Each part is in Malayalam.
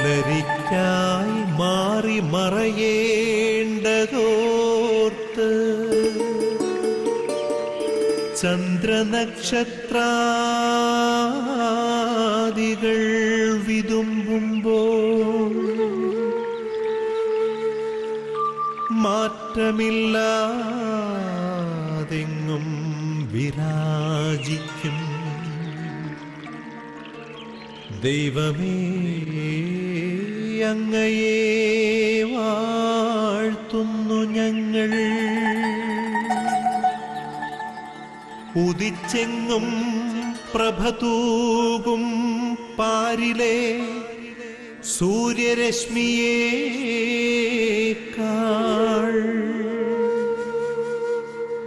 പുലരിക്കായി മാറി മറയേണ്ടതോർത്ത് ചന്ദ്രനക്ഷത്രാദികൾ വിതുമ്പുമ്പോൾ മാറ്റമില്ലാതെങ്ങും വിരാജിക്കും ദൈവമേ, അങ്ങയെ വാഴ്ത്തുന്നു ഞങ്ങൾ. ഉദിച്ചെങ്ങും പ്രഭതൂകും പാരിലെ സൂര്യരശ്മിയേക്കാൾ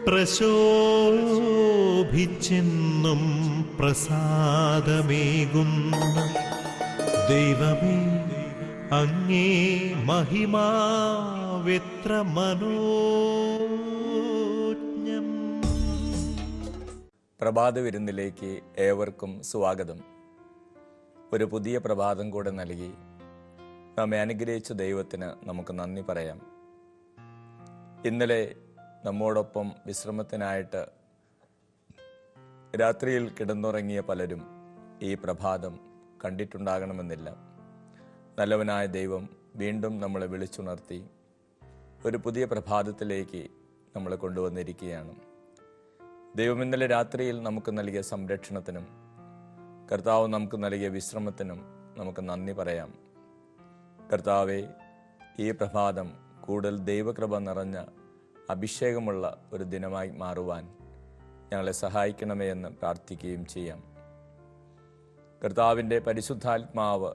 പ്രശോഭിച്ചെന്നും പ്രസാദമേകുന്ന ദൈവമേ, അങ്ങേ മഹിമാവെത്ര മനോജ്ഞം. പ്രഭാത വിരുന്നിലേക്ക് ഏവർക്കും സ്വാഗതം. ഒരു പുതിയ പ്രഭാതം കൂടെ നൽകി നമ്മെ അനുഗ്രഹിച്ച ദൈവത്തിന് നമുക്ക് നന്ദി പറയാം. ഇന്നലെ നമ്മോടൊപ്പം വിശ്രമത്തിനായിട്ട് രാത്രിയിൽ കിടന്നുറങ്ങിയ പലരും ഈ പ്രഭാതം കണ്ടിട്ടുണ്ടാകണമെന്നില്ല. നല്ലവനായ ദൈവം വീണ്ടും നമ്മളെ വിളിച്ചുണർത്തി ഒരു പുതിയ പ്രഭാതത്തിലേക്ക് നമ്മളെ കൊണ്ടുവന്നിരിക്കുകയാണ്. ദൈവം ഇന്നലെ രാത്രിയിൽ നമുക്ക് നൽകിയ സംരക്ഷണത്തിനും കർത്താവ് നമുക്ക് നൽകിയ വിശ്രമത്തിനും നമുക്ക് നന്ദി പറയാം. കർത്താവെ, ഈ പ്രഭാതം കൂടുതൽ ദൈവകൃപ നിറഞ്ഞ അഭിഷേകമുള്ള ഒരു ദിനമായി മാറുവാൻ ഞങ്ങളെ സഹായിക്കണമേ എന്ന് പ്രാർത്ഥിക്കുകയും ചെയ്യാം. കർത്താവിൻ്റെ പരിശുദ്ധാത്മാവ്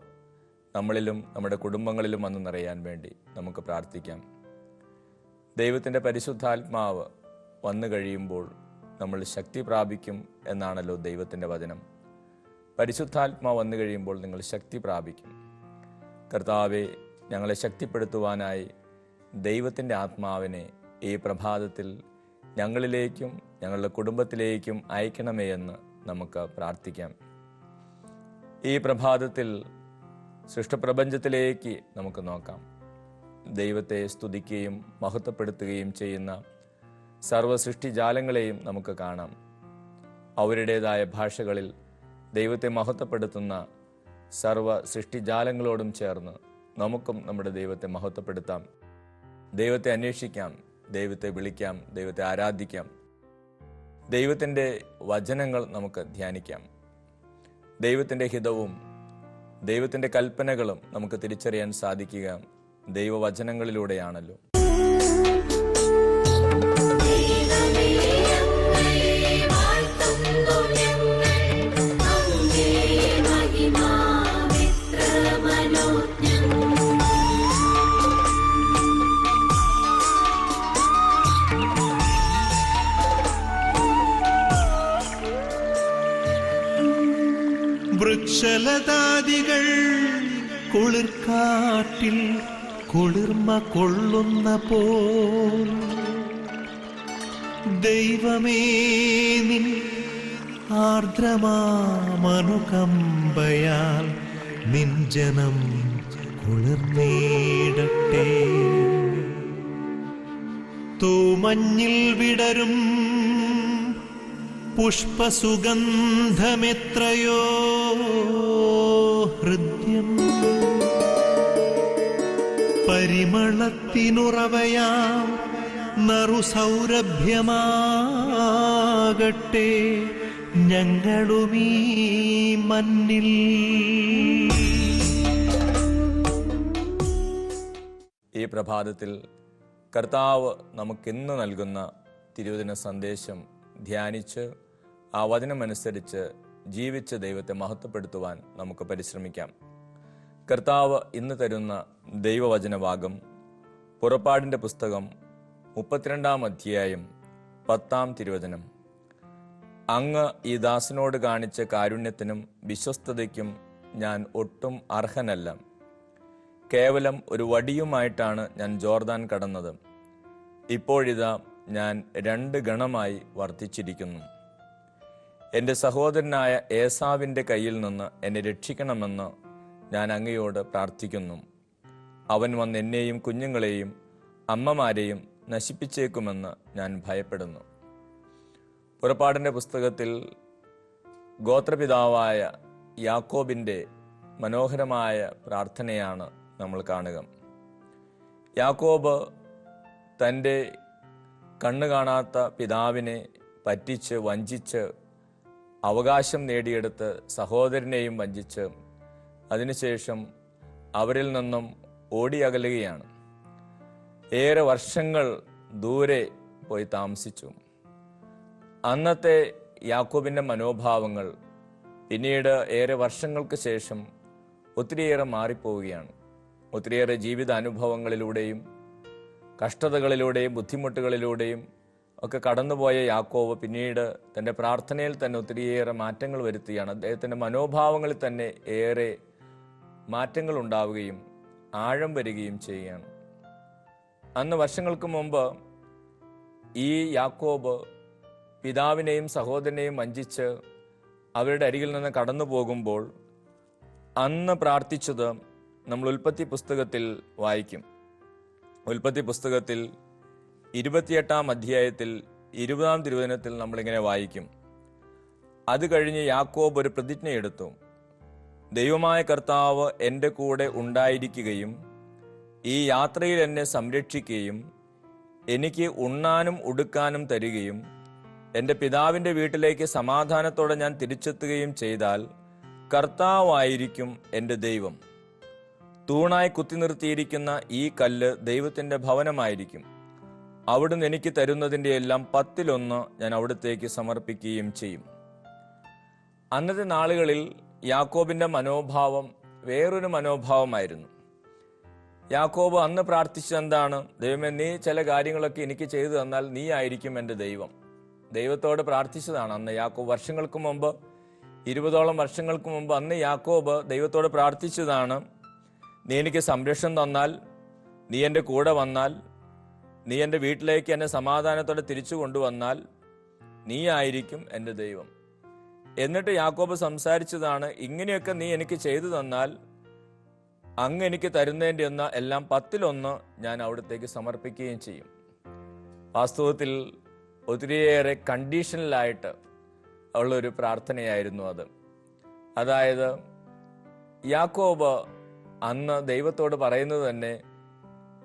നമ്മളിലും നമ്മുടെ കുടുംബങ്ങളിലും വന്ന് നിറയാൻ വേണ്ടി നമുക്ക് പ്രാർത്ഥിക്കാം. ദൈവത്തിൻ്റെ പരിശുദ്ധാത്മാവ് വന്നു കഴിയുമ്പോൾ നമ്മൾ ശക്തി പ്രാപിക്കും എന്നാണല്ലോ ദൈവത്തിൻ്റെ വചനം. പരിശുദ്ധാത്മാവ് വന്നു കഴിയുമ്പോൾ നിങ്ങൾ ശക്തി പ്രാപിക്കും. കർത്താവെ, ഞങ്ങളെ ശക്തിപ്പെടുത്തുവാനായി ദൈവത്തിൻ്റെ ആത്മാവിനെ ഈ പ്രഭാതത്തിൽ ഞങ്ങളിലേക്കും ഞങ്ങളുടെ കുടുംബത്തിലേക്കും അയക്കണമേ എന്ന് നമുക്ക് പ്രാർത്ഥിക്കാം. ഈ പ്രഭാതത്തിൽ സൃഷ്ടപ്രപഞ്ചത്തിലേക്ക് നമുക്ക് നോക്കാം. ദൈവത്തെ സ്തുതിക്കുകയും മഹത്വപ്പെടുത്തുകയും ചെയ്യുന്ന സർവ്വ സൃഷ്ടിജാലങ്ങളെയും നമുക്ക് കാണാം. അവരുടേതായ ഭാഷകളിൽ ദൈവത്തെ മഹത്വപ്പെടുത്തുന്ന സർവ്വ സൃഷ്ടിജാലങ്ങളോടും ചേർന്ന് നമുക്കും നമ്മുടെ ദൈവത്തെ മഹത്വപ്പെടുത്താം. ദൈവത്തെ അന്വേഷിക്കാം, ദൈവത്തെ വിളിക്കാം, ദൈവത്തെ ആരാധിക്കാം. ദൈവത്തിൻ്റെ വചനങ്ങൾ നമുക്ക് ധ്യാനിക്കാം. ദൈവത്തിൻ്റെ ഹിതവും ദൈവത്തിൻ്റെ കൽപ്പനകളും നമുക്ക് തിരിച്ചറിയാൻ സാധിക്കുക ദൈവവചനങ്ങളിലൂടെയാണല്ലോ. വൃക്ഷലതാദികൾ കുളിർക്കാട്ടിൽ കുളിർമ കൊള്ളുന്ന പോൽ ദൈവമേ, നിൻ ആർദ്രമാമനുകമ്പയാൽ നിൻ ജനം കുളിർന്നേടട്ടെ. തൂമഞ്ഞിൽ വിടരും പുഷ്പസുഗന്ധമെത്രയോ ഹൃദ്യം, പരിമളത്തിനുറവയാം നറുസൗരഭ്യമാകട്ടെ ഞങ്ങളുമീ മണ്ണിൽ. ഈ പ്രഭാതത്തിൽ കർത്താവ് നമുക്കിന്ന് നൽകുന്ന തിരുവചന സന്ദേശം ധ്യാനിച്ച് ആ വചനമനുസരിച്ച് ജീവിച്ച് ദൈവത്തെ മഹത്വപ്പെടുത്തുവാൻ നമുക്ക് പരിശ്രമിക്കാം. കർത്താവ് ഇന്ന് തരുന്ന ദൈവവചനഭാഗം പുറപ്പാടിൻ്റെ പുസ്തകം 32-ാം അധ്യായം 10-ാം തിരുവചനം. അങ്ങ് ഈ ദാസനോട് കാണിച്ച കാരുണ്യത്തിനും വിശ്വസ്തതയ്ക്കും ഞാൻ ഒട്ടും അർഹനല്ല. കേവലം ഒരു വടിയുമായിട്ടാണ് ഞാൻ ജോർദാൻ കടന്നത്. ഇപ്പോഴിതാ ഞാൻ 2 ഗണമായി വർദ്ധിച്ചിരിക്കുന്നു. എൻ്റെ സഹോദരനായ ഏസാവിൻ്റെ കയ്യിൽ നിന്ന് എന്നെ രക്ഷിക്കണമെന്ന് ഞാൻ അങ്ങയോട് പ്രാർത്ഥിക്കുന്നു. അവൻ വന്ന് എന്നെയും കുഞ്ഞുങ്ങളെയും അമ്മമാരെയും നശിപ്പിച്ചേക്കുമെന്ന് ഞാൻ ഭയപ്പെടുന്നു. പുറപ്പാടിൻ്റെ പുസ്തകത്തിൽ ഗോത്രപിതാവായ യാക്കോബിൻ്റെ മനോഹരമായ പ്രാർത്ഥനയാണ് നമ്മൾ കാണുക. യാക്കോബ് തൻ്റെ കണ്ണു കാണാത്ത പിതാവിനെ പറ്റിച്ച് വഞ്ചിച്ച് അവകാശം നേടിയെടുത്ത് സഹോദരനെയും വഞ്ചിച്ച് അതിനുശേഷം അവരിൽ നിന്നും ഓടിയകലുകയാണ്. ഏറെ വർഷങ്ങൾ ദൂരെ പോയി താമസിച്ചു. അന്നത്തെ യാക്കോബിൻ്റെ മനോഭാവങ്ങൾ പിന്നീട് ഏറെ വർഷങ്ങൾക്ക് ശേഷം ഒത്തിരിയേറെ മാറിപ്പോവുകയാണ്. ഒത്തിരിയേറെ ജീവിത അനുഭവങ്ങളിലൂടെയും കഷ്ടതകളിലൂടെയും ബുദ്ധിമുട്ടുകളിലൂടെയും ഒക്കെ കടന്നുപോയ യാക്കോബ് പിന്നീട് തൻ്റെ പ്രാർത്ഥനയിൽ തന്നെ ഒത്തിരിയേറെ മാറ്റങ്ങൾ വരുത്തുകയാണ്. അദ്ദേഹത്തിൻ്റെ മനോഭാവങ്ങളിൽ തന്നെ ഏറെ മാറ്റങ്ങൾ ഉണ്ടാവുകയും ആഴം വരികയും ചെയ്യുകയാണ്. അന്ന് വർഷങ്ങൾക്ക് മുമ്പ് ഈ യാക്കോബ് പിതാവിനെയും സഹോദരനെയും വഞ്ചിച്ച് അവരുടെ അരികിൽ നിന്ന് കടന്നു പോകുമ്പോൾ അന്ന് പ്രാർത്ഥിച്ചത് നമ്മൾ ഉൽപ്പത്തി പുസ്തകത്തിൽ വായിക്കും. ഉൽപ്പത്തി പുസ്തകത്തിൽ 28-ാം അധ്യായത്തിൽ 20-ാം തിരുവചനത്തിൽ നമ്മളിങ്ങനെ വായിക്കും. അത് കഴിഞ്ഞ് യാക്കോബ് ഒരു പ്രതിജ്ഞയെടുത്തു. ദൈവമായ കർത്താവ് എൻ്റെ കൂടെ ഉണ്ടായിരിക്കുകയും ഈ യാത്രയിൽ എന്നെ സംരക്ഷിക്കുകയും എനിക്ക് ഉണ്ണാനും ഉടുക്കാനും തരികയും എൻ്റെ പിതാവിൻ്റെ വീട്ടിലേക്ക് സമാധാനത്തോടെ ഞാൻ തിരിച്ചെത്തുകയും ചെയ്താൽ കർത്താവായിരിക്കും എൻ്റെ ദൈവം. തൂണായി കുത്തി നിർത്തിയിരിക്കുന്ന ഈ കല്ല് ദൈവത്തിൻ്റെ ഭവനമായിരിക്കും. അവിടുന്ന് എനിക്ക് തരുന്നതിൻ്റെ എല്ലാം 10-1 ഞാൻ അവിടത്തേക്ക് സമർപ്പിക്കുകയും ചെയ്യും. അന്നത്തെ നാളുകളിൽ യാക്കോബിൻ്റെ മനോഭാവം വേറൊരു മനോഭാവമായിരുന്നു. യാക്കോബ് അന്ന് പ്രാർത്ഥിച്ചെന്താണ്? ദൈവമേ, നീ ചില കാര്യങ്ങളൊക്കെ എനിക്ക് ചെയ്തു തന്നാൽ നീ ആയിരിക്കും എൻ്റെ ദൈവം. ദൈവത്തോട് പ്രാർത്ഥിച്ചതാണ് അന്ന് യാക്കോബ്. വർഷങ്ങൾക്ക് മുമ്പ് 20ഓളം വർഷങ്ങൾക്ക് മുമ്പ് അന്ന് യാക്കോബ് ദൈവത്തോട് പ്രാർത്ഥിച്ചതാണ്, നീ എനിക്ക് സംരക്ഷണം തന്നാൽ, നീ എൻ്റെ കൂടെ വന്നാൽ, നീ എൻ്റെ വീട്ടിലേക്ക് എന്നെ സമാധാനത്തോടെ തിരിച്ചു കൊണ്ടുവന്നാൽ നീ ആയിരിക്കും എൻ്റെ ദൈവം. എന്നിട്ട് യാക്കോബ് സംസാരിച്ചതാണ്, ഇങ്ങനെയൊക്കെ നീ എനിക്ക് ചെയ്തു തന്നാൽ അങ്ങ് എനിക്ക് തരുന്നതിൻ്റെ എല്ലാം 10-1 ഞാൻ അവിടത്തേക്ക് സമർപ്പിക്കുകയും ചെയ്യും. വാസ്തവത്തിൽ ഒത്തിരിയേറെ കണ്ടീഷണലായിട്ട് ഉള്ളൊരു പ്രാർത്ഥനയായിരുന്നു അത്. അതായത് യാക്കോബ് അന്ന് ദൈവത്തോട് പറയുന്നത് തന്നെ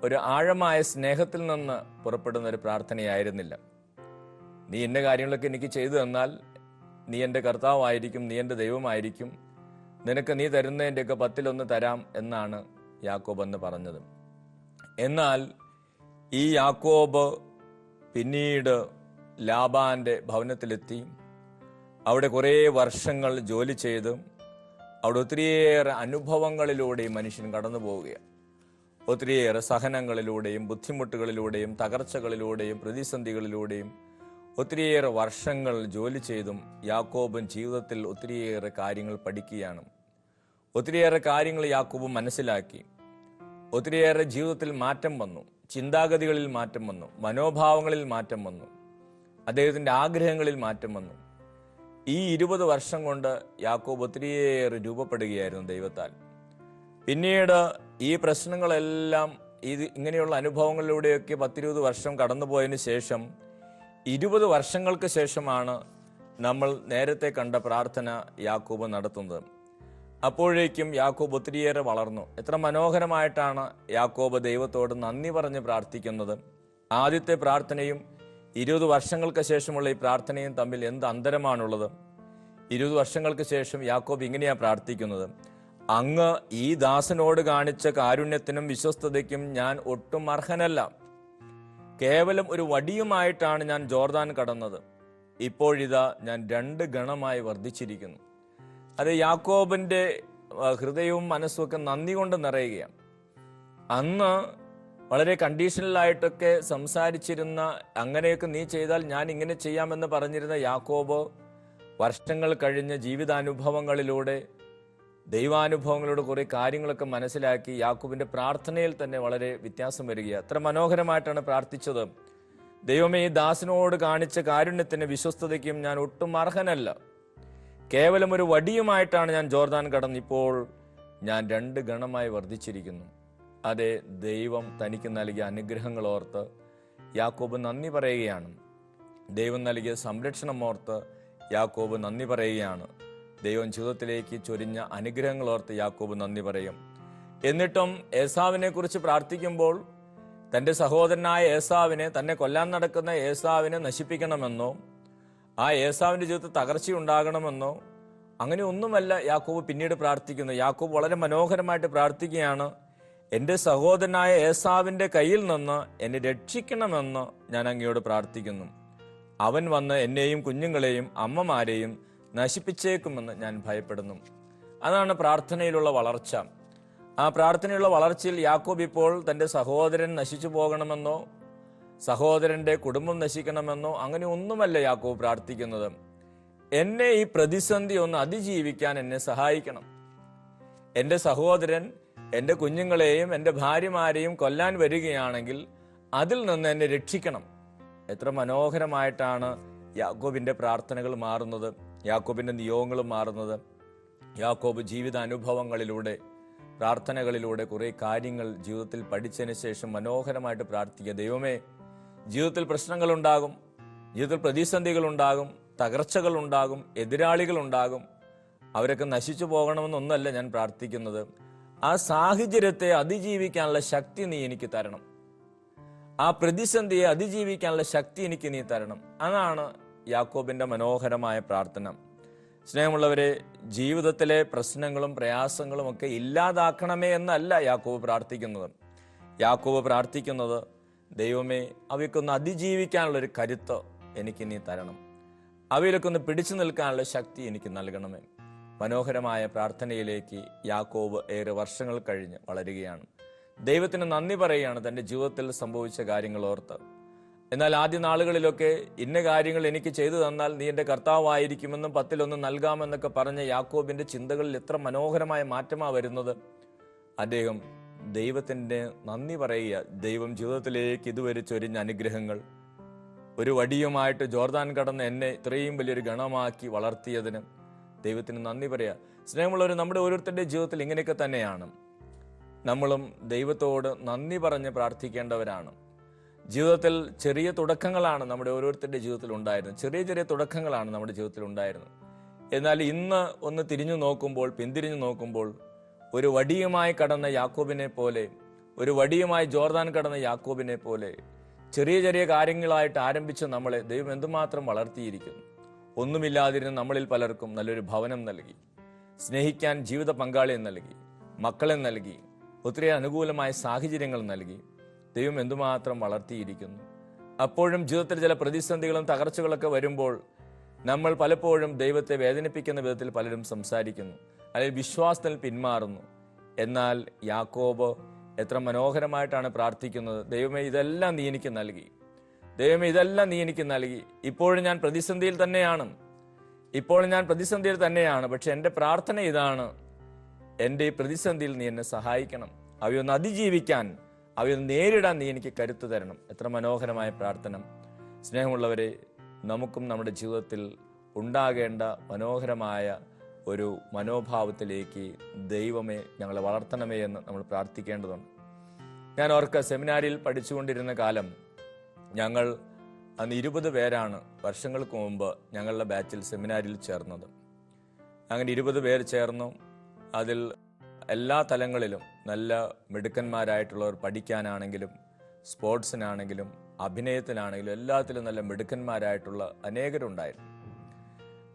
ഒരു ആഴമായ സ്നേഹത്തിൽ നിന്ന് പുറപ്പെടുന്ന ഒരു പ്രാർത്ഥനയായിരുന്നില്ല. നീ ഇന്ന കാര്യങ്ങളൊക്കെ എനിക്ക് ചെയ്തു തന്നാൽ നീ എൻ്റെ കർത്താവായിരിക്കും, നീ എൻ്റെ ദൈവമായിരിക്കും, നിനക്ക് നീ തരുന്നതിൻ്റെയൊക്കെ 10-1 തരാം എന്നാണ് യാക്കോബ് എന്ന് പറഞ്ഞത്. എന്നാൽ ഈ യാക്കോബ് പിന്നീട് ലാബാന്റെ ഭവനത്തിലെത്തി. അവിടെ കുറേ വർഷങ്ങൾ ജോലി ചെയ്ത് അവിടെ ഒത്തിരിയേറെ അനുഭവങ്ങളിലൂടെയും മനുഷ്യൻ കടന്നു പോവുകയാണ്. ഒത്തിരിയേറെ സഹനങ്ങളിലൂടെയും ബുദ്ധിമുട്ടുകളിലൂടെയും തകർച്ചകളിലൂടെയും പ്രതിസന്ധികളിലൂടെയും ഒത്തിരിയേറെ വർഷങ്ങൾ ജോലി ചെയ്തും യാക്കോബും ജീവിതത്തിൽ ഒത്തിരിയേറെ കാര്യങ്ങൾ പഠിക്കുകയാണ്. ഒത്തിരിയേറെ കാര്യങ്ങൾ യാക്കോബ് മനസ്സിലാക്കി. ഒത്തിരിയേറെ ജീവിതത്തിൽ മാറ്റം വന്നു, ചിന്താഗതികളിൽ മാറ്റം വന്നു, മനോഭാവങ്ങളിൽ മാറ്റം വന്നു, അദ്ദേഹത്തിൻ്റെ ആഗ്രഹങ്ങളിൽ മാറ്റം വന്നു. ഈ 20 വർഷം കൊണ്ട് യാക്കോബ് ഒത്തിരിയേറെ രൂപപ്പെടുകയായിരുന്നു ദൈവത്താൽ. പിന്നീട് ഈ പ്രശ്നങ്ങളെല്ലാം ഇങ്ങനെയുള്ള അനുഭവങ്ങളിലൂടെയൊക്കെ 10-20 വർഷം കടന്നുപോയതിനു ശേഷം 20 വർഷങ്ങൾക്ക് ശേഷമാണ് നമ്മൾ നേരത്തെ കണ്ട പ്രാർത്ഥന യാക്കോബ് നടത്തുന്നത്. അപ്പോഴേക്കും യാക്കോബ് ഒത്തിരിയേറെ വളർന്നു. എത്ര മനോഹരമായിട്ടാണ് യാക്കോബ് ദൈവത്തോട് നന്ദി പറഞ്ഞ് പ്രാർത്ഥിക്കുന്നത്. ആദ്യത്തെ പ്രാർത്ഥനയും 20 വർഷങ്ങൾക്ക് ശേഷമുള്ള ഈ പ്രാർത്ഥനയും തമ്മിൽ എന്ത് അന്തരമാണുള്ളത്? 20 വർഷങ്ങൾക്ക് ശേഷം യാക്കോബ് ഇങ്ങനെയാണ് പ്രാർത്ഥിക്കുന്നത്, അങ്ങ് ഈ ദാസനോട് കാണിച്ച കാരുണ്യത്തിനും വിശ്വസ്തതയ്ക്കും ഞാൻ ഒട്ടും അർഹനല്ല. കേവലം ഒരു വടിയുമായിട്ടാണ് ഞാൻ ജോർദാൻ കടന്നത്. ഇപ്പോഴിതാ ഞാൻ 2 ഗണമായി വർദ്ധിച്ചിരിക്കുന്നു. അത് യാക്കോബിന്റെ ഹൃദയവും മനസ്സുമൊക്കെ നന്ദി കൊണ്ട് നിറയുകയാണ്. അന്ന് വളരെ കണ്ടീഷണലായിട്ടൊക്കെ സംസാരിച്ചിരുന്ന, അങ്ങനെയൊക്കെ നീ ചെയ്താൽ ഞാൻ ഇങ്ങനെ ചെയ്യാമെന്ന് പറഞ്ഞിരുന്ന യാക്കോബ് വർഷങ്ങൾ കഴിഞ്ഞ് ജീവിതാനുഭവങ്ങളിലൂടെ ദൈവാനുഭവങ്ങളുടെ കുറേ കാര്യങ്ങളൊക്കെ മനസ്സിലാക്കി യാക്കോബിന്റെ പ്രാർത്ഥനയിൽ തന്നെ വളരെ വ്യത്യാസം വരികയാണ്. അത്ര മനോഹരമായിട്ടാണ് പ്രാർത്ഥിച്ചത്. ദൈവമേ, ഈ ദാസനോട് കാണിച്ച കാരുണ്യത്തിന് വിശ്വസ്തതയ്ക്കും ഞാൻ ഒട്ടും അർഹനല്ല. കേവലം ഒരു വടിയുമായിട്ടാണ് ഞാൻ ജോർദാൻ കടന്ന് ഇപ്പോൾ ഞാൻ 2 ഗണമായി വർദ്ധിച്ചിരിക്കുന്നു. അതെ, ദൈവം തനിക്ക് നൽകിയ അനുഗ്രഹങ്ങൾ ഓർത്ത് യാക്കോബ് നന്ദി പറയുകയാണ്. ദൈവം നൽകിയ സംരക്ഷണം ഓർത്ത് യാക്കോബ് നന്ദി പറയുകയാണ്. ദൈവം ജീവിതത്തിലേക്ക് ചൊരിഞ്ഞ അനുഗ്രഹങ്ങൾ ഓർത്ത് യാക്കോബ് നന്ദി പറയും. എന്നിട്ടും ഏസാവിനെ കുറിച്ച് പ്രാർത്ഥിക്കുമ്പോൾ തൻ്റെ സഹോദരനായ ഏസാവിനെ, തന്നെ കൊല്ലാൻ നടക്കുന്ന ഏസാവിനെ നശിപ്പിക്കണമെന്നോ ആ ഏസാവിൻ്റെ ജീവിതത്തിൽ തകർച്ചയുണ്ടാകണമെന്നോ അങ്ങനെ ഒന്നുമല്ല യാക്കോബ് പിന്നീട് പ്രാർത്ഥിക്കുന്നു. യാക്കോബ് വളരെ മനോഹരമായിട്ട് പ്രാർത്ഥിക്കുകയാണ്, എൻ്റെ സഹോദരനായ ഏസാവിൻ്റെ കയ്യിൽ നിന്ന് എന്നെ രക്ഷിക്കണമെന്ന് ഞാൻ അങ്ങയോട് പ്രാർത്ഥിക്കുന്നു. അവൻ വന്ന് എന്നെയും കുഞ്ഞുങ്ങളെയും അമ്മമാരെയും നശിപ്പിച്ചേക്കുമെന്ന് ഞാൻ ഭയപ്പെടുന്നു. അതാണ് പ്രാർത്ഥനയിലുള്ള വളർച്ച. ആ പ്രാർത്ഥനയുള്ള വളർച്ചയിൽ യാക്കോബ് ഇപ്പോൾ തൻ്റെ സഹോദരൻ നശിച്ചു പോകണമെന്നോ സഹോദരൻ്റെ കുടുംബം നശിക്കണമെന്നോ അങ്ങനെ ഒന്നുമല്ല യാക്കോബ് പ്രാർത്ഥിക്കുന്നത്. എന്നെ ഈ പ്രതിസന്ധി ഒന്ന് അതിജീവിക്കാൻ എന്നെ സഹായിക്കണം. എൻ്റെ സഹോദരൻ എൻ്റെ കുഞ്ഞുങ്ങളെയും എൻ്റെ ഭാര്യമാരെയും കൊല്ലാൻ വരികയാണെങ്കിൽ അതിൽ നിന്ന് എന്നെ രക്ഷിക്കണം. എത്ര മനോഹരമായിട്ടാണ് യാക്കോബിൻ്റെ പ്രാർത്ഥനകൾ മാറുന്നത്, യാക്കോബിൻ്റെ നിയോഗങ്ങളും മാറുന്നത്. യാക്കോബ് ജീവിതാനുഭവങ്ങളിലൂടെ, പ്രാർത്ഥനകളിലൂടെ കുറേ കാര്യങ്ങൾ ജീവിതത്തിൽ പഠിച്ചതിന് ശേഷം മനോഹരമായിട്ട് പ്രാർത്ഥിക്കുക. ദൈവമേ, ജീവിതത്തിൽ പ്രശ്നങ്ങളുണ്ടാകും, ജീവിതത്തിൽ പ്രതിസന്ധികളുണ്ടാകും, തകർച്ചകളുണ്ടാകും, എതിരാളികളുണ്ടാകും. അവരൊക്കെ നശിച്ചു പോകണമെന്നൊന്നല്ല ഞാൻ പ്രാർത്ഥിക്കുന്നത്. ആ സാഹചര്യത്തെ അതിജീവിക്കാനുള്ള ശക്തി നീ എനിക്ക് തരണം. ആ പ്രതിസന്ധിയെ അതിജീവിക്കാനുള്ള ശക്തി എനിക്ക് നീ തരണം. അതാണ് യാക്കോബിൻ്റെ മനോഹരമായ പ്രാർത്ഥന. സ്നേഹമുള്ളവരെ, ജീവിതത്തിലെ പ്രശ്നങ്ങളും പ്രയാസങ്ങളും ഒക്കെ ഇല്ലാതാക്കണമേ എന്നല്ല യാക്കോബ് പ്രാർത്ഥിക്കുന്നത്. യാക്കോബ് പ്രാർത്ഥിക്കുന്നത്, ദൈവമേ, അവയ്ക്കൊന്ന് അതിജീവിക്കാനുള്ളൊരു കരുത്ത് എനിക്ക് നീ തരണം, അവയിലൊക്കെ ഒന്ന് പിടിച്ചു നിൽക്കാനുള്ള ശക്തി എനിക്ക് നൽകണമേ. മനോഹരമായ പ്രാർത്ഥനയിലേക്ക് യാക്കോബ് ഏറെ വർഷങ്ങൾ കഴിഞ്ഞ് വളരുകയാണ്. ദൈവത്തിന് നന്ദി പറയുകയാണ് തൻ്റെ ജീവിതത്തിൽ സംഭവിച്ച കാര്യങ്ങൾ ഓർത്ത്. എന്നാൽ ആദ്യ നാളുകളിലൊക്കെ ഇന്ന കാര്യങ്ങൾ എനിക്ക് ചെയ്തു തന്നാൽ നീ എൻ്റെ കർത്താവായിരിക്കുമെന്നും 10-1 നൽകാമെന്നൊക്കെ പറഞ്ഞ യാക്കോബിൻ്റെ ചിന്തകളിൽ എത്ര മനോഹരമായ മാറ്റമാണ് വരുന്നത്. അദ്ദേഹം ദൈവത്തിൻ്റെ നന്ദി പറയുക. ദൈവം ജീവിതത്തിലേക്ക് ഇതുവരെ ചൊരിഞ്ഞ അനുഗ്രഹങ്ങൾ, ഒരു വടിയുമായിട്ട് ജോർദാൻ കടന്ന് എന്നെ ഇത്രയും വലിയൊരു ഗണമാക്കി വളർത്തിയതിന് ദൈവത്തിന് നന്ദി പറയുക. സ്നേഹമുള്ളവർ, നമ്മുടെ ഓരോരുത്തരുടെ ജീവിതത്തിൽ ഇങ്ങനെയൊക്കെ തന്നെയാണ്. നമ്മളും ദൈവത്തോട് നന്ദി പറഞ്ഞ് പ്രാർത്ഥിക്കേണ്ടവരാണ്. ജീവിതത്തിൽ ചെറിയ തുടക്കങ്ങളാണ് നമ്മുടെ ഓരോരുത്തരുടെ ജീവിതത്തിൽ ഉണ്ടായിരുന്നത്. ചെറിയ ചെറിയ തുടക്കങ്ങളാണ് നമ്മുടെ ജീവിതത്തിൽ ഉണ്ടായിരുന്നത്. എന്നാൽ ഇന്ന് ഒന്ന് തിരിഞ്ഞു നോക്കുമ്പോൾ, പിന്തിരിഞ്ഞു നോക്കുമ്പോൾ, ഒരു വടിയുമായി കടന്ന യാക്കോബിനെ പോലെ, ഒരു വടിയുമായി ജോർദാൻ കടന്ന യാക്കോബിനെ പോലെ ചെറിയ ചെറിയ കാര്യങ്ങളായിട്ട് ആരംഭിച്ച നമ്മളെ ദൈവം എന്തുമാത്രം വളർത്തിയിരിക്കുന്നു. ഒന്നുമില്ലാതിരുന്ന നമ്മളിൽ പലർക്കും നല്ലൊരു ഭവനം നൽകി, സ്നേഹിക്കാൻ ജീവിത പങ്കാളിയെ നൽകി, മക്കളെ നൽകി, ഒത്തിരി അനുകൂലമായ സാഹചര്യങ്ങൾ നൽകി. ദൈവം എന്തുമാത്രം വളർത്തിയിരിക്കുന്നു. അപ്പോഴും ജീവിതത്തിൽ ചില പ്രതിസന്ധികളും തകർച്ചകളൊക്കെ വരുമ്പോൾ നമ്മൾ പലപ്പോഴും ദൈവത്തെ വേദനിപ്പിക്കുന്ന വിധത്തിൽ പലരും സംസാരിക്കുന്നു, അല്ലെങ്കിൽ വിശ്വാസത്തിൽ പിന്മാറുന്നു. എന്നാൽ യാക്കോബ് എത്ര മനോഹരമായിട്ടാണ് പ്രാർത്ഥിക്കുന്നത്, ദൈവമേ, ഇതെല്ലാം നീ എനിക്ക് നൽകി, ദൈവമേ, ഇതെല്ലാം നീ എനിക്ക് നൽകി. ഇപ്പോഴും ഞാൻ പ്രതിസന്ധിയിൽ തന്നെയാണ്, പക്ഷെ എൻ്റെ പ്രാർത്ഥന ഇതാണ്, എൻ്റെ ഈ പ്രതിസന്ധിയിൽ നീ എന്നെ സഹായിക്കണം, അവയൊന്ന് അതിജീവിക്കാൻ, അവയൊന്ന് നേരിടാൻ നീ എനിക്ക് കരുത്ത് തരണം. എത്ര മനോഹരമായ പ്രാർത്ഥന. സ്നേഹമുള്ളവരെ, നമുക്കും നമ്മുടെ ജീവിതത്തിൽ ഉണ്ടാകേണ്ട മനോഹരമായ ഒരു മനോഭാവത്തിലേക്ക് ദൈവമേ ഞങ്ങളെ വളർത്തണമേ എന്ന് നമ്മൾ പ്രാർത്ഥിക്കേണ്ടതുണ്ട്. ഞാൻ ഓർക്ക സെമിനാരിയിൽ പഠിച്ചുകൊണ്ടിരുന്ന കാലം ഞങ്ങൾ അന്ന് 20 പേരാണ് വർഷങ്ങൾക്ക് മുമ്പ് ഞങ്ങളുടെ ബാച്ചിൽ സെമിനാരിൽ ചേർന്നത്. അങ്ങനെ 20 പേർ ചേർന്നു. അതിൽ എല്ലാ തലങ്ങളിലും നല്ല മിടുക്കന്മാരായിട്ടുള്ളവർ, പഠിക്കാനാണെങ്കിലും സ്പോർട്സിനാണെങ്കിലും അഭിനയത്തിനാണെങ്കിലും എല്ലാത്തിലും നല്ല മിടുക്കന്മാരായിട്ടുള്ള അനേകരുണ്ടായിരുന്നു.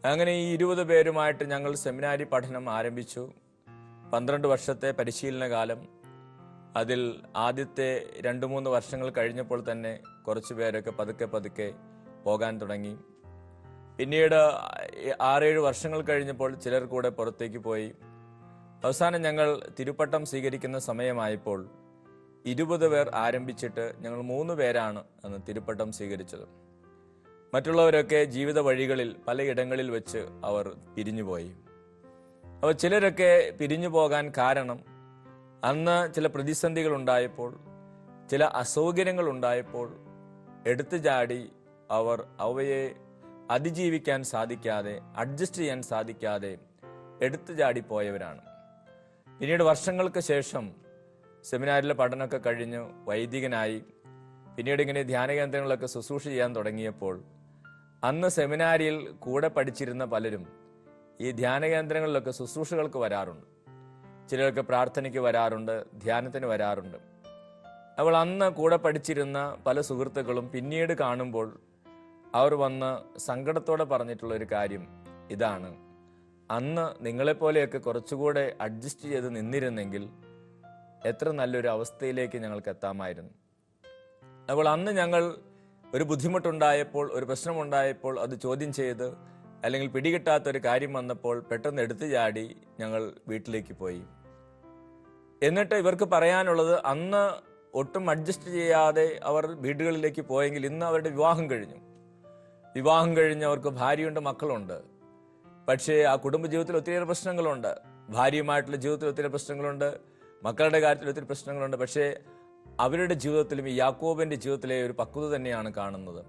അങ്ങനെ ഈ 20 പേരുമായിട്ട് ഞങ്ങൾ സെമിനാരി പഠനം ആരംഭിച്ചു. 12 വർഷത്തെ പരിശീലന കാലം. അതിൽ ആദ്യത്തെ 2-3 വർഷങ്ങൾ കഴിഞ്ഞപ്പോൾ തന്നെ കുറച്ച് പേരൊക്കെ പതുക്കെ പോകാൻ തുടങ്ങി. പിന്നീട് 6-7 വർഷങ്ങൾ കഴിഞ്ഞപ്പോൾ ചിലർ കൂടെ പുറത്തേക്ക് പോയി. അവസാനം ഞങ്ങൾ തിരുപ്പട്ടം സ്വീകരിക്കുന്ന സമയമായപ്പോൾ 20 പേർ ആരംഭിച്ചിട്ട് ഞങ്ങൾ 3 പേരാണ് അന്ന് തിരുപ്പട്ടം സ്വീകരിച്ചത്. മറ്റുള്ളവരൊക്കെ ജീവിത വഴികളിൽ പലയിടങ്ങളിൽ വെച്ച് അവർ പിരിഞ്ഞുപോയി. അപ്പോൾ ചിലരൊക്കെ പിരിഞ്ഞു പോകാൻ കാരണം അന്ന് ചില പ്രതിസന്ധികൾ ഉണ്ടായപ്പോൾ, ചില അസൗകര്യങ്ങൾ ഉണ്ടായപ്പോൾ എടുത്തു ചാടി അവർ അവയെ അതിജീവിക്കാൻ സാധിക്കാതെ, അഡ്ജസ്റ്റ് ചെയ്യാൻ സാധിക്കാതെ എടുത്തു ചാടി പോയവരാണ്. പിന്നീട് വർഷങ്ങൾക്ക് ശേഷം സെമിനാരിലെ പഠനമൊക്കെ കഴിഞ്ഞ് വൈദികനായി പിന്നീട് ഇങ്ങനെ ധ്യാന കേന്ദ്രങ്ങളൊക്കെ ശുശ്രൂഷ ചെയ്യാൻ തുടങ്ങിയപ്പോൾ അന്ന് സെമിനാരിയിൽ കൂടെ പഠിച്ചിരുന്ന പലരും ഈ ധ്യാന കേന്ദ്രങ്ങളിലൊക്കെ ശുശ്രൂഷകൾക്ക് വരാറുണ്ട്. ചിലരൊക്കെ പ്രാർത്ഥനയ്ക്ക് വരാറുണ്ട്, ധ്യാനത്തിന് വരാറുണ്ട്. അപ്പോൾ അന്ന് കൂടെ പഠിച്ചിരുന്ന പല സുഹൃത്തുക്കളും പിന്നീട് കാണുമ്പോൾ അവർ വന്ന് സങ്കടത്തോടെ പറഞ്ഞിട്ടുള്ള ഒരു കാര്യം ഇതാണ്: അന്ന് നിങ്ങളെപ്പോലെയൊക്കെ കുറച്ചുകൂടെ അഡ്ജസ്റ്റ് ചെയ്ത് നിന്നിരുന്നെങ്കിൽ എത്ര നല്ലൊരു അവസ്ഥയിലേക്ക് ഞങ്ങൾക്ക് എത്താമായിരുന്നു. അപ്പോൾ അന്ന് ഞങ്ങൾ ഒരു ബുദ്ധിമുട്ടുണ്ടായപ്പോൾ, ഒരു പ്രശ്നമുണ്ടായപ്പോൾ അത് ചോദ്യം ചെയ്ത് അല്ലെങ്കിൽ പിടികിട്ടാത്തൊരു കാര്യം വന്നപ്പോൾ പെട്ടെന്ന് എടുത്തു ചാടി ഞങ്ങൾ വീട്ടിലേക്ക് പോയി. എന്നിട്ട് ഇവർക്ക് പറയാനുള്ളത്, അന്ന് ഒട്ടും അഡ്ജസ്റ്റ് ചെയ്യാതെ അവർ വീടുകളിലേക്ക് പോയെങ്കിൽ ഇന്ന് അവരുടെ വിവാഹം കഴിഞ്ഞ് അവർക്ക് ഭാര്യയുണ്ട്, മക്കളുണ്ട്. പക്ഷേ ആ കുടുംബജീവിതത്തിൽ ഒത്തിരിയേറെ പ്രശ്നങ്ങളുണ്ട്. ഭാര്യയുമായിട്ടുള്ള ജീവിതത്തിൽ ഒത്തിരി പ്രശ്നങ്ങളുണ്ട്, മക്കളുടെ കാര്യത്തിൽ ഒത്തിരി പ്രശ്നങ്ങളുണ്ട്. പക്ഷേ അവരുടെ ജീവിതത്തിലും ഈ യാക്കോബിന്റെ ജീവിതത്തിലെ ഒരു പക്വത തന്നെയാണ് കാണുന്നത്.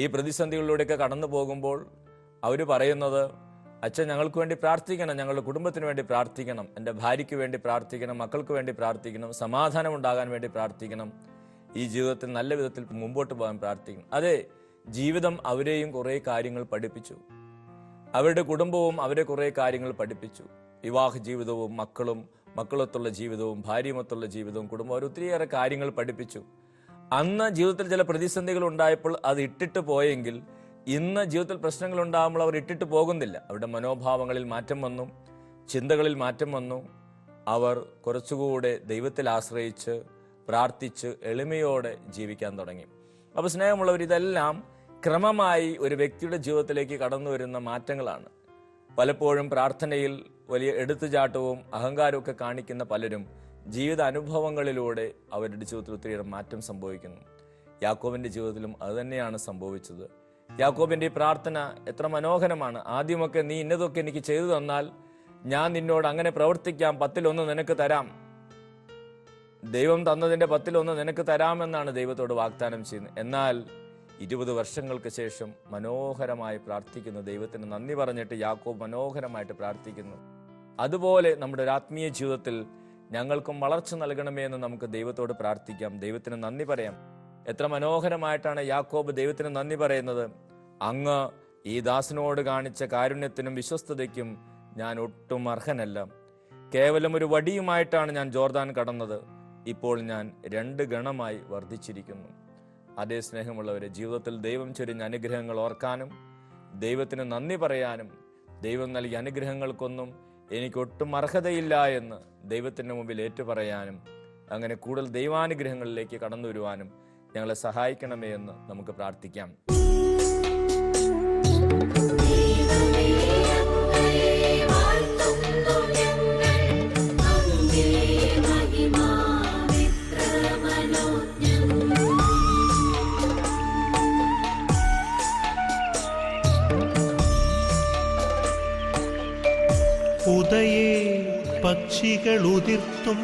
ഈ പ്രതിസന്ധികളിലൂടെയൊക്കെ കടന്നു പോകുമ്പോൾ അവർ പറയുന്നത്, അച്ഛൻ ഞങ്ങൾക്ക് വേണ്ടി പ്രാർത്ഥിക്കണം, ഞങ്ങളുടെ കുടുംബത്തിന് വേണ്ടി പ്രാർത്ഥിക്കണം, എൻ്റെ ഭാര്യയ്ക്ക് വേണ്ടി പ്രാർത്ഥിക്കണം, മക്കൾക്ക് വേണ്ടി പ്രാർത്ഥിക്കണം, സമാധാനം ഉണ്ടാകാൻ വേണ്ടി പ്രാർത്ഥിക്കണം, ഈ ജീവിതത്തിൽ നല്ല വിധത്തിൽ മുമ്പോട്ട് പോകാൻ പ്രാർത്ഥിക്കണം. അതെ, ജീവിതം അവരെയും കുറേ കാര്യങ്ങൾ പഠിപ്പിച്ചു. അവരുടെ കുടുംബവും അവരെ കുറേ കാര്യങ്ങൾ പഠിപ്പിച്ചു. വിവാഹ ജീവിതവും മക്കളൊത്തുള്ള ജീവിതവും ഭാര്യമൊത്തുള്ള ജീവിതവും കുടുംബം അവർ ഒത്തിരിയേറെ കാര്യങ്ങൾ പഠിപ്പിച്ചു. അന്ന് ജീവിതത്തിൽ ചില പ്രതിസന്ധികൾ ഉണ്ടായപ്പോൾ അത് ഇട്ടിട്ട് പോയെങ്കിൽ ഇന്ന് ജീവിതത്തിൽ പ്രശ്നങ്ങൾ ഉണ്ടാകുമ്പോൾ അവർ ഇട്ടിട്ട് പോകുന്നില്ല. അവരുടെ മനോഭാവങ്ങളിൽ മാറ്റം വന്നു, ചിന്തകളിൽ മാറ്റം വന്നു. അവർ കുറച്ചുകൂടെ ദൈവത്തിൽ ആശ്രയിച്ച് പ്രാർത്ഥിച്ച് എളിമയോടെ ജീവിക്കാൻ തുടങ്ങി. അപ്പോൾ സ്നേഹമുള്ളവർ, ഇതെല്ലാം ക്രമമായി ഒരു വ്യക്തിയുടെ ജീവിതത്തിലേക്ക് കടന്നു വരുന്ന മാറ്റങ്ങളാണ്. പലപ്പോഴും പ്രാർത്ഥനയിൽ വലിയ എടുത്തുചാട്ടവും അഹങ്കാരവും ഒക്കെ കാണിക്കുന്ന പലരും ജീവിത അനുഭവങ്ങളിലൂടെ അവരുടെ ജീവിതത്തിൽ ഒത്തിരിയേറെ മാറ്റം സംഭവിക്കുന്നു. യാക്കോബിന്റെ ജീവിതത്തിലും അതുതന്നെയാണ് സംഭവിച്ചത്. യാക്കോബിന്റെ ഈ പ്രാർത്ഥന എത്ര മനോഹരമാണ്. ആദ്യമൊക്കെ, നീ ഇന്നതൊക്കെ എനിക്ക് ചെയ്തു തന്നാൽ ഞാൻ നിന്നോട് അങ്ങനെ പ്രവർത്തിക്കാം, 10-1 നിനക്ക് തരാം. ദൈവം തന്നതിന്റെ 10-1 നിനക്ക് തരാമെന്നാണ് ദൈവത്തോട് വാഗ്ദാനം ചെയ്യുന്നത്. എന്നാൽ 20 വർഷങ്ങൾക്ക് ശേഷം മനോഹരമായി പ്രാർത്ഥിക്കുന്നു. ദൈവത്തിന് നന്ദി പറഞ്ഞിട്ട് യാക്കോബ് മനോഹരമായിട്ട് പ്രാർത്ഥിക്കുന്നു. അതുപോലെ നമ്മുടെ ഒരു ആത്മീയ ജീവിതത്തിൽ ഞങ്ങൾക്കും വളർച്ച നൽകണമേ എന്ന് നമുക്ക് ദൈവത്തോട് പ്രാർത്ഥിക്കാം, ദൈവത്തിന് നന്ദി പറയാം. എത്ര മനോഹരമായിട്ടാണ് യാക്കോബ് ദൈവത്തിന് നന്ദി പറയുന്നത്. അങ്ങ് ഈ ദാസനോട് കാണിച്ച കാരുണ്യത്തിനും വിശ്വസ്തതയ്ക്കും ഞാൻ ഒട്ടും അർഹനല്ല. കേവലം ഒരു വടിയുമായിട്ടാണ് ഞാൻ ജോർദാൻ കടന്നത്. ഇപ്പോൾ ഞാൻ 2 ഗണമായി വർദ്ധിച്ചിരിക്കുന്നു. അതേ സ്നേഹമുള്ളവരെ, ജീവിതത്തിൽ ദൈവം ചൊരിഞ്ഞ അനുഗ്രഹങ്ങൾ ഓർക്കാനും ദൈവത്തിന് നന്ദി പറയാനും ദൈവം നൽകിയ അനുഗ്രഹങ്ങൾക്കൊന്നും എനിക്കൊട്ടും അർഹതയില്ല എന്ന് ദൈവത്തിൻ്റെ മുമ്പിൽ ഏറ്റുപറയാനും അങ്ങനെ കൂടുതൽ ദൈവാനുഗ്രഹങ്ങളിലേക്ക് കടന്നു വരുവാനും ഞങ്ങളെ സഹായിക്കണമേ എന്ന് നമുക്ക് പ്രാർത്ഥിക്കാം. ഉദയേ പക്ഷികൾ ഉതിർത്തും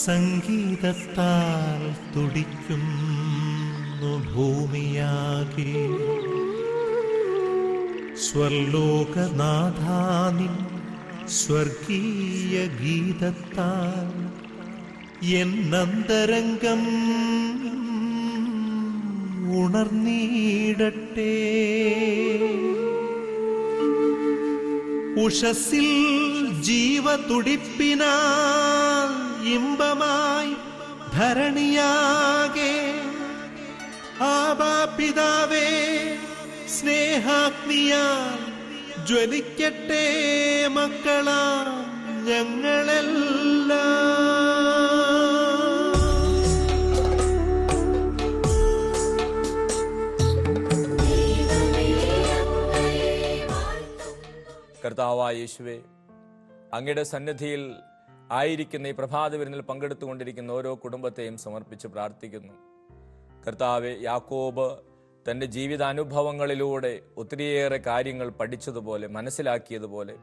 സംഗീതത്താൽ തുടിക്കുന്നു ഭൂമിയാകെ. സ്വർലോകനാഥാനിൻ സ്വർഗീയ ഗീതത്താൽ എന്നന്തരംഗം ഉണർന്നീടട്ടെ. ഉഷസ്സിൽ ജീവതുടിപ്പിനാൽ ഇമ്പമായി ധരണിയാകെ ആബാപിതാവേ സ്നേഹാഗ്നിയാൽ ജ്വലിക്കട്ടെ മക്കളാം ഞങ്ങളെല്ലാം. കർത്താവായ യേശുവേ, അങ്ങയുടെ സന്നിധിയിൽ ആയിരിക്കുന്ന ഈ പ്രഭാത വിരുന്നിൽ പങ്കെടുത്തുകൊണ്ടിരിക്കുന്ന ഓരോ കുടുംബത്തെയും സമർപ്പിച്ച് പ്രാർത്ഥിക്കുന്നു. കർത്താവെ, യാക്കോബ് തൻ്റെ ജീവിതാനുഭവങ്ങളിലൂടെ ഒത്തിരിയേറെ കാര്യങ്ങൾ പഠിച്ചതുപോലെ മനസ്സിലാക്കിയതുപോലെ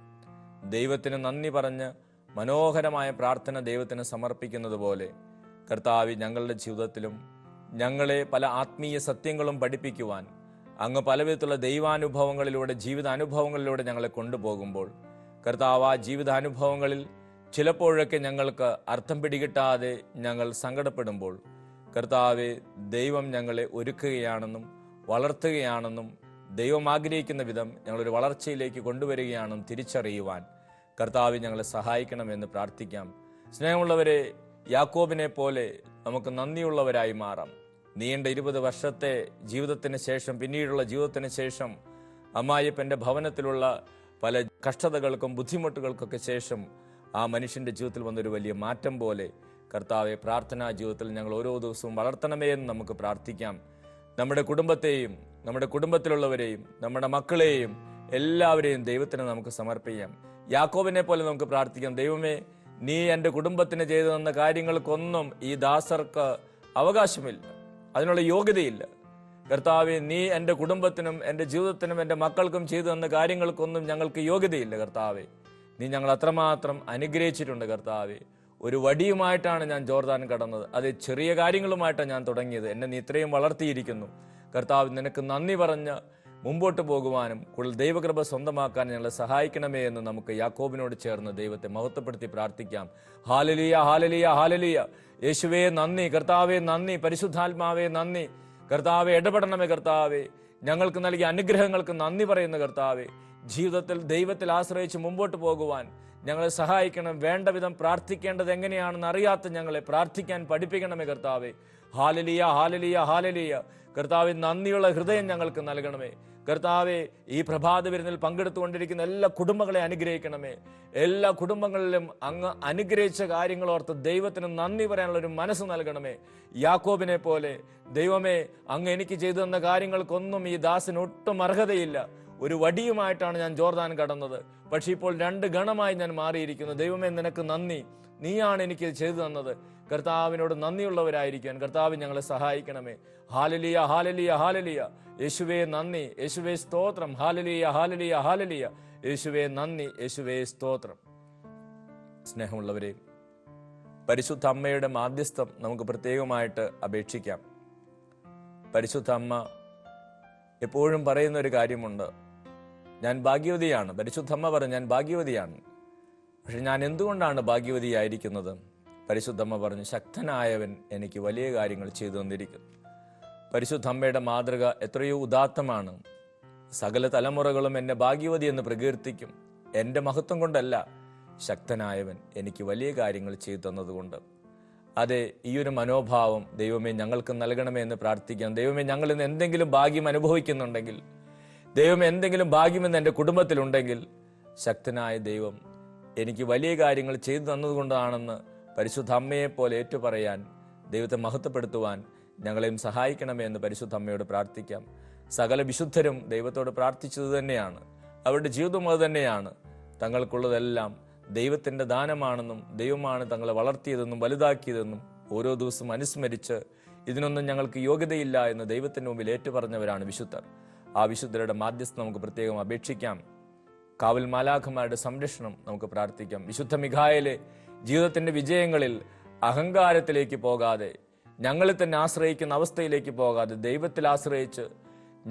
ദൈവത്തിന് നന്ദി പറഞ്ഞ് മനോഹരമായ പ്രാർത്ഥന ദൈവത്തിന് സമർപ്പിക്കുന്നത് പോലെ കർത്താവ് ഞങ്ങളുടെ ജീവിതത്തിലും ഞങ്ങളെ പല ആത്മീയ സത്യങ്ങളും പഠിപ്പിക്കുവാൻ അങ്ങ് പലവിധത്തിലുള്ള ദൈവാനുഭവങ്ങളിലൂടെ ജീവിതാനുഭവങ്ങളിലൂടെ ഞങ്ങളെ കൊണ്ടുപോകുമ്പോൾ കർത്താവ്, ആ ജീവിതാനുഭവങ്ങളിൽ ചിലപ്പോഴൊക്കെ ഞങ്ങൾക്ക് അർത്ഥം പിടികിട്ടാതെ ഞങ്ങൾ സങ്കടപ്പെടുമ്പോൾ കർത്താവെ, ദൈവം ഞങ്ങളെ ഒരുക്കുകയാണെന്നും വളർത്തുകയാണെന്നും ദൈവം ആഗ്രഹിക്കുന്ന വിധം ഞങ്ങളൊരു വളർച്ചയിലേക്ക് കൊണ്ടുവരികയാണെന്നും തിരിച്ചറിയുവാൻ കർത്താവ് ഞങ്ങളെ സഹായിക്കണമെന്ന് പ്രാർത്ഥിക്കാം. സ്നേഹമുള്ളവരെ, യാക്കോബിനെ പോലെ നമുക്ക് നന്ദിയുള്ളവരായി മാറാം. നീണ്ട 20 വർഷത്തെ ജീവിതത്തിന് ശേഷം, പിന്നീടുള്ള ജീവിതത്തിന് ശേഷം, അമ്മായിയപ്പൻ്റെ ഭവനത്തിലുള്ള പല കഷ്ടതകൾക്കും ബുദ്ധിമുട്ടുകൾക്കൊക്കെ ശേഷം ആ മനുഷ്യൻ്റെ ജീവിതത്തിൽ വന്നൊരു വലിയ മാറ്റം പോലെ കർത്താവെ, പ്രാർത്ഥനാ ജീവിതത്തിൽ ഞങ്ങൾ ഓരോ ദിവസവും വളർത്തണമേ എന്ന് നമുക്ക് പ്രാർത്ഥിക്കാം. നമ്മുടെ കുടുംബത്തെയും നമ്മുടെ കുടുംബത്തിലുള്ളവരെയും നമ്മുടെ മക്കളെയും എല്ലാവരെയും ദൈവത്തിന് നമുക്ക് സമർപ്പിക്കാം. യാക്കോബിനെ പോലെ നമുക്ക് പ്രാർത്ഥിക്കാം. ദൈവമേ, നീ എൻ്റെ കുടുംബത്തിന് ചെയ്തു തന്ന കാര്യങ്ങൾക്കൊന്നും ഈ ദാസർക്ക് അവകാശമില്ല, അതിനുള്ള യോഗ്യതയില്ല. കർത്താവെ, നീ എൻ്റെ കുടുംബത്തിനും എൻ്റെ ജീവിതത്തിനും എൻ്റെ മക്കൾക്കും ചെയ്തു തന്ന കാര്യങ്ങൾക്കൊന്നും ഞങ്ങൾക്ക് യോഗ്യതയില്ല. കർത്താവെ, നീ ഞങ്ങൾ അത്രമാത്രം അനുഗ്രഹിച്ചിട്ടുണ്ട്. കർത്താവെ, ഒരു വടിയുമായിട്ടാണ് ഞാൻ ജോർദാൻ കടന്നത്. അത് ചെറിയ കാര്യങ്ങളുമായിട്ടാണ് ഞാൻ തുടങ്ങിയത്. എന്നെ നീ ഇത്രയും വളർത്തിയിരിക്കുന്നു. കർത്താവ്, നിനക്ക് നന്ദി പറഞ്ഞ് മുമ്പോട്ട് പോകുവാനും കൂടുതൽ ദൈവകൃപ സ്വന്തമാക്കാൻ ഞങ്ങളെ സഹായിക്കണമേ എന്ന് നമുക്ക് യാക്കോബിനോട് ചേർന്ന് ദൈവത്തെ മഹത്വപ്പെടുത്തി പ്രാർത്ഥിക്കാം. ഹാലലിയ, ഹാലലിയ, ഹാലലിയ. യേശുവേ നന്ദി, കർത്താവെ നന്ദി, പരിശുദ്ധാത്മാവേ നന്ദി. കർത്താവെ, ഇടപെടണമേ. കർത്താവെ, ഞങ്ങൾക്ക് നൽകിയ അനുഗ്രഹങ്ങൾക്ക് നന്ദി പറയുന്ന കർത്താവെ, ജീവിതത്തിൽ ദൈവത്തിൽ ആശ്രയിച്ച് മുമ്പോട്ട് പോകുവാൻ ഞങ്ങളെ സഹായിക്കണം. വേണ്ട വിധം പ്രാർത്ഥിക്കേണ്ടത് എങ്ങനെയാണെന്ന് അറിയാത്ത ഞങ്ങളെ പ്രാർത്ഥിക്കാൻ പഠിപ്പിക്കണമേ. കർത്താവെ, ഹാലലിയ, ഹാലലിയ, ഹാലലിയ. കർത്താവെ, നന്ദിയുള്ള ഹൃദയം ഞങ്ങൾക്ക് നൽകണമേ. കർത്താവെ, ഈ പ്രഭാത വിരുന്നിൽ പങ്കെടുത്തുകൊണ്ടിരിക്കുന്ന എല്ലാ കുടുംബങ്ങളെ അനുഗ്രഹിക്കണമേ. എല്ലാ കുടുംബങ്ങളിലും അങ്ങ് അനുഗ്രഹിച്ച കാര്യങ്ങൾ ഓർത്ത് ദൈവത്തിന് നന്ദി പറയാനുള്ള ഒരു മനസ്സ് നൽകണമേ. യാക്കോബിനെ പോലെ ദൈവമേ, അങ്ങ് എനിക്ക് ചെയ്തു തന്ന കാര്യങ്ങൾക്കൊന്നും ഈ ദാസന് ഒട്ടും അർഹതയില്ല. ഒരു വടിയുമായിട്ടാണ് ഞാൻ ജോർദാൻ കടന്നത്. പക്ഷെ ഇപ്പോൾ 2 ഗണമായി ഞാൻ മാറിയിരിക്കുന്നു. ദൈവമേ, നിനക്ക് നന്ദി. നീയാണ് എനിക്ക് ചെയ്തു തന്നത്. കർത്താവിനോട് നന്ദിയുള്ളവരായിരിക്കാൻ കർത്താവ് ഞങ്ങളെ സഹായിക്കണമേ. ഹാലലിയ, ഹാലലിയ, ഹാലലിയ. യേശുവേ നന്ദി, യേശുവേ സ്തോത്രം. ഹാലലിയ, ഹാലലിയ, ഹാലലിയ. യേശുവേ നന്ദി, യേശുവേ സ്തോത്രം. സ്നേഹമുള്ളവരെ, പരിശുദ്ധ അമ്മയുടെ മാധ്യസ്ഥം നമുക്ക് പ്രത്യേകമായിട്ട് അപേക്ഷിക്കാം. പരിശുദ്ധ അമ്മ എപ്പോഴും പറയുന്ന ഒരു കാര്യമുണ്ട്, ഞാൻ ഭാഗ്യവതിയാണ്. പരിശുദ്ധ അമ്മ പറഞ്ഞു, ഞാൻ ഭാഗ്യവതിയാണ്. പക്ഷെ ഞാൻ എന്തുകൊണ്ടാണ് ഭാഗ്യവതിയായിരിക്കുന്നത്? പരിശുദ്ധമ്മ പറഞ്ഞു, ശക്തനായവൻ എനിക്ക് വലിയ കാര്യങ്ങൾ ചെയ്തു തന്നിരിക്കുന്നു. പരിശുദ്ധ അമ്മയുടെ മാതൃക എത്രയോ ഉദാത്തമാണ്. സകല തലമുറകളും എന്നെ ഭാഗ്യവതി എന്ന് പ്രകീർത്തിക്കും. എൻ്റെ മഹത്വം കൊണ്ടല്ല, ശക്തനായവൻ എനിക്ക് വലിയ കാര്യങ്ങൾ ചെയ്തു തന്നതുകൊണ്ട്. അതെ, ഈ ഒരു മനോഭാവം ദൈവമേ ഞങ്ങൾക്ക് നൽകണമേ എന്ന് പ്രാർത്ഥിക്കാം. ദൈവമേ, ഞങ്ങൾ ഇന്ന് എന്തെങ്കിലും ഭാഗ്യം അനുഭവിക്കുന്നുണ്ടെങ്കിൽ, ദൈവമേ എന്തെങ്കിലും ഭാഗ്യമെന്ന് എൻ്റെ കുടുംബത്തിലുണ്ടെങ്കിൽ, ശക്തനായ ദൈവം എനിക്ക് വലിയ കാര്യങ്ങൾ ചെയ്തു തന്നതുകൊണ്ടാണെന്ന് പരിശുദ്ധ അമ്മയെ പോലെ ഏറ്റുപറയാൻ, ദൈവത്തെ മഹത്വപ്പെടുത്തുവാൻ ഞങ്ങളെയും സഹായിക്കണമേ എന്ന് പരിശുദ്ധ അമ്മയോട് പ്രാർത്ഥിക്കാം. സകല വിശുദ്ധരും ദൈവത്തോട് പ്രാർത്ഥിച്ചത് തന്നെയാണ്. അവരുടെ ജീവിതം അത് തന്നെയാണ്. തങ്ങൾക്കുള്ളതെല്ലാം ദൈവത്തിൻ്റെ ദാനമാണെന്നും ദൈവമാണ് തങ്ങളെ വളർത്തിയതെന്നും വലുതാക്കിയതെന്നും ഓരോ ദിവസവും അനുസ്മരിച്ച് ഇതിനൊന്നും ഞങ്ങൾക്ക് യോഗ്യതയില്ല എന്ന് ദൈവത്തിൻ്റെ മുമ്പിൽ ഏറ്റുപറഞ്ഞവരാണ് വിശുദ്ധർ. ആ വിശുദ്ധരുടെ മാധ്യസ്ഥം നമുക്ക് പ്രത്യേകം അപേക്ഷിക്കാം. കാവൽ മാലാഖമാരുടെ സംരക്ഷണം നമുക്ക് പ്രാർത്ഥിക്കാം. വിശുദ്ധ മിഖായേലെ ജീവിതത്തിൻ്റെ വിജയങ്ങളിൽ അഹങ്കാരത്തിലേക്ക് പോകാതെ, ഞങ്ങളിൽ തന്നെ ആശ്രയിക്കുന്ന അവസ്ഥയിലേക്ക് പോകാതെ, ദൈവത്തിൽ ആശ്രയിച്ച്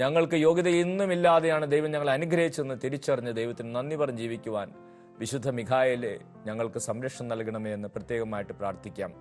ഞങ്ങൾക്ക് യോഗ്യത ഇന്നുമില്ലാതെയാണ് ദൈവം ഞങ്ങളെ അനുഗ്രഹിച്ചെന്ന് തിരിച്ചറിഞ്ഞ് ദൈവത്തിന് നന്ദി പറഞ്ഞ് ജീവിക്കുവാൻ വിശുദ്ധ മിഖായേലെ ഞങ്ങൾക്ക് സംരക്ഷണം നൽകണമേ എന്ന് പ്രത്യേകമായിട്ട് പ്രാർത്ഥിക്കാം.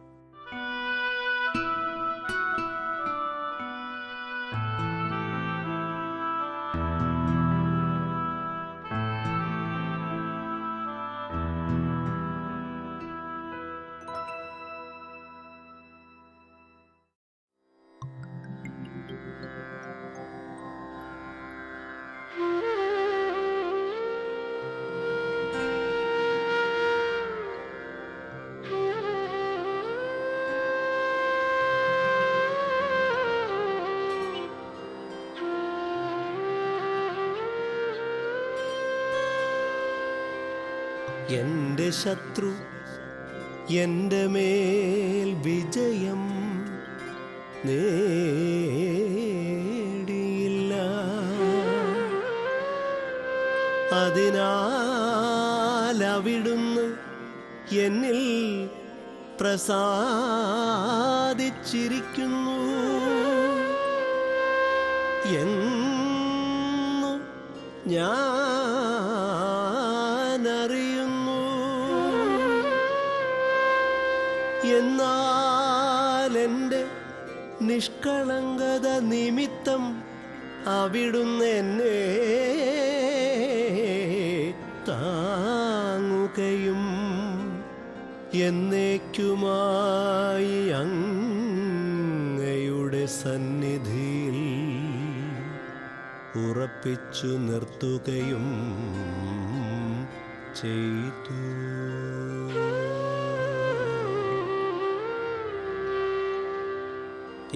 എന്റെ ശത്രു എന്റെ മേൽ വിജയം നേടിയില്ല. അതിനാൽ അവിടുന്ന് എന്നിൽ പ്രസാദിച്ചിരിക്കുന്നു എന്നു ഞാൻ അറിയുന്നു. എന്നാൽ എൻ്റെ നിഷ്കളങ്കത നിമിത്തം അവിടുന്ന് എന്നെ താങ്ങുകയും എന്നേക്കുമായി അങ്ങയുടെ സന്നിധിയിൽ ഉറപ്പിച്ചു നിർത്തുകയും ചെയ്തു.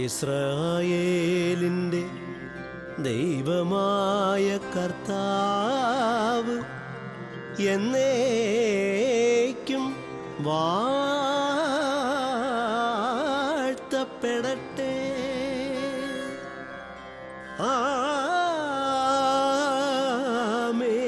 ഇസ്രായേലിൻ്റെ ദൈവമായ കർത്താവ് എന്നേക്കും വാഴ്ത്തപ്പെടട്ടെ. ആമേൻ.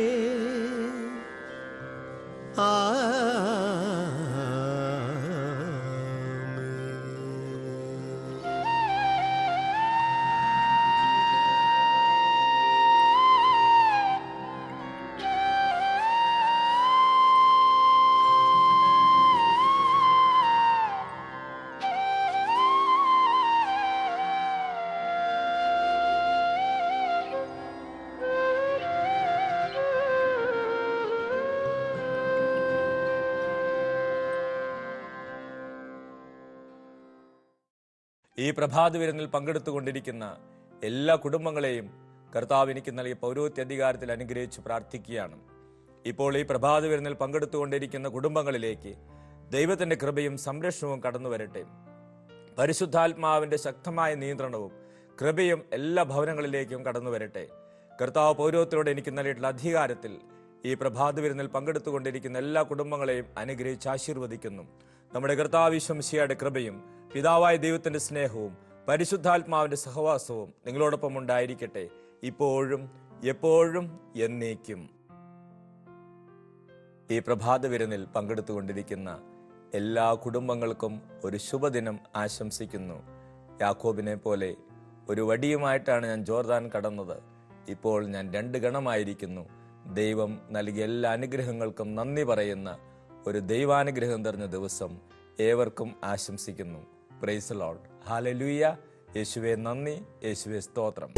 ഈ പ്രഭാത വിരുന്നിൽ പങ്കെടുത്തുകൊണ്ടിരിക്കുന്ന എല്ലാ കുടുംബങ്ങളെയും കർത്താവ് എനിക്ക് നൽകിയ പൗരോഹിത്യ അധികാരത്തിൽ അനുഗ്രഹിച്ച് പ്രാർത്ഥിക്കുകയാണ്. ഇപ്പോൾ ഈ പ്രഭാത വിരുന്നിൽ പങ്കെടുത്തുകൊണ്ടിരിക്കുന്ന കുടുംബങ്ങളിലേക്ക് ദൈവത്തിൻ്റെ കൃപയും സംരക്ഷണവും കടന്നു വരട്ടെ. പരിശുദ്ധാത്മാവിൻ്റെ ശക്തമായ നിയന്ത്രണവും കൃപയും എല്ലാ ഭവനങ്ങളിലേക്കും കടന്നു വരട്ടെ. കർത്താവ് പൗരോഹിത്യത്തോടെ എനിക്ക് നൽകിയിട്ടുള്ള അധികാരത്തിൽ ഈ പ്രഭാത വിരുന്നിൽ പങ്കെടുത്തുകൊണ്ടിരിക്കുന്ന എല്ലാ കുടുംബങ്ങളെയും അനുഗ്രഹിച്ച് ആശീർവദിക്കുന്നു. നമ്മുടെ കർത്താവ് യേശു മിശിഹായുടെ കൃപയും പിതാവായ ദൈവത്തിൻ്റെ സ്നേഹവും പരിശുദ്ധാത്മാവിൻ്റെ സഹവാസവും നിങ്ങളോടൊപ്പം ഉണ്ടായിരിക്കട്ടെ, ഇപ്പോഴും എപ്പോഴും എന്നേക്കും. ഈ പ്രഭാത വിരുന്നിൽ പങ്കെടുത്തുകൊണ്ടിരിക്കുന്ന എല്ലാ കുടുംബങ്ങൾക്കും ഒരു ശുഭദിനം ആശംസിക്കുന്നു. യാക്കോബിനെ പോലെ ഒരു വടിയുമായിട്ടാണ് ഞാൻ ജോർദാൻ കടന്നത്. ഇപ്പോൾ ഞാൻ 2 ഗണമായിരിക്കുന്നു. ദൈവം നൽകിയ എല്ലാ അനുഗ്രഹങ്ങൾക്കും നന്ദി പറയുന്ന ഒരു ദൈവാനുഗ്രഹം നിറഞ്ഞ ദിവസം ഏവർക്കും ആശംസിക്കുന്നു. Praise the Lord. ഹല്ലേലൂയ. യേശുവേ നന്ദി, യേശുവേ സ്തോത്രം.